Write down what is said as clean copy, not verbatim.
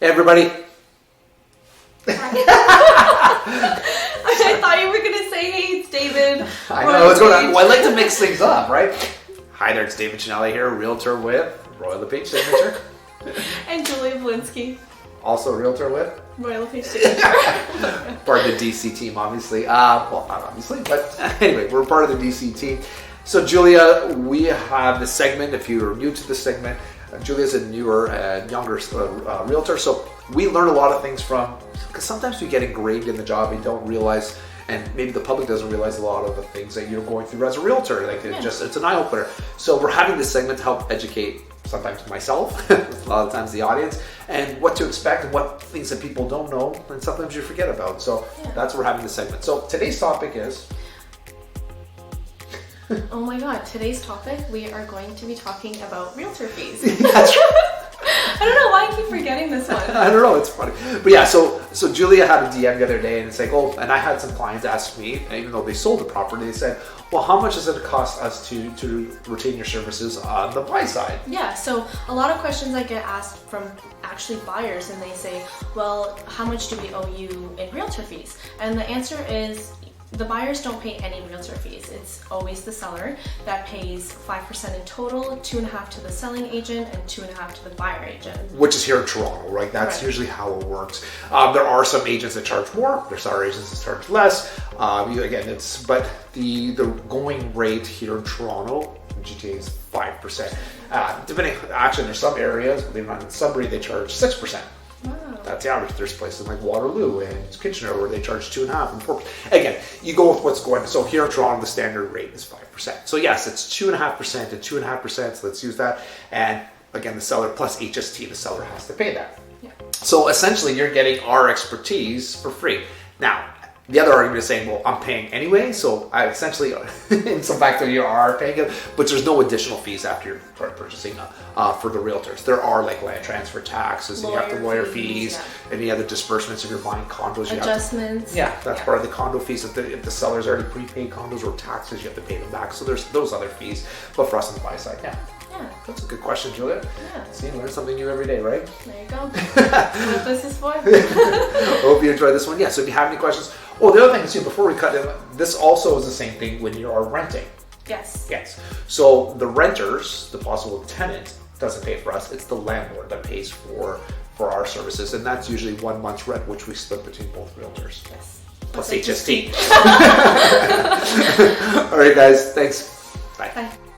Hey everybody. I thought you were going to say, hey, it's David. I know what's going on. Well, I like to mix things up, right? Hi there, it's David Chinelli here, realtor with Royal LePage Signature. And Julia Blinsky. Also realtor with Royal LePage Signature. part of the DC team, obviously. Well, not obviously, but anyway, we're part of the DC team. So Julia, we have this segment. If you're new to the segment, Julia's a newer, younger realtor. So we learn a lot of things from, because sometimes we get ingrained in the job and don't realize, and maybe the public doesn't realize a lot of the things that you're going through as a realtor. Like it's an eye opener. So we're having this segment to help educate sometimes myself, a lot of times the audience, and what to expect and what things that people don't know and sometimes you forget about. So that's why we're having this segment. So today's topic is... Oh my God, today's topic, we are going to be talking about realtor fees. That's right. I don't know why I keep forgetting this one. I don't know, it's funny. But yeah, so Julia had a DM the other day and it's like, oh, and I had some clients ask me, even though they sold the property, they said, well, how much does it cost us to retain your services on the buy side? Yeah, so a lot of questions I get asked from actually buyers, and they say, well, how much do we owe you in realtor fees? And the answer is, the buyers don't pay any realtor fees. It's always the seller that pays 5% in total, 2.5% to the selling agent, and 2.5% to the buyer agent. Which is here in Toronto, right? That's usually how it works. There are some agents that charge more. There's other agents that charge less. Again, but the going rate here in Toronto, GTA is 5%. Actually, there's some areas, believe it or not, in Sudbury they charge 6%. Wow. That's the average. There's places like Waterloo and Kitchener where they charge 2.5% and 4%. Again, you go with what's going on. So here in Toronto, the standard rate is 5%. So yes, it's 2.5% and 2.5%. So let's use that. And again, the seller plus HST, the seller has to pay that. Yeah. So essentially, you're getting our expertise for free. Now, the other argument is saying, well, I'm paying anyway, so I essentially, in some factor, you are paying it, but there's no additional fees after you're purchasing for the realtors. There are like land transfer taxes, and you have the lawyer fees, any other disbursements if you're buying condos. Adjustments. That's part of the condo fees. If the seller's already prepaid condos or taxes, you have to pay them back. So there's those other fees, but for us on the buy side, Yeah. That's a good question, Julia. Yeah. See, you learn something new every day, right? There you go. That's what this is for. Hope you enjoyed this one. Yeah, so if you have any questions. Oh, the other thing is, too, before we cut in, this also is the same thing when you are renting. Yes. So the renters, the possible tenant, doesn't pay for us. It's the landlord that pays for our services. And that's usually 1 month's rent, which we split between both realtors. Yes. Plus HST. All right, guys. Thanks. Bye. Bye.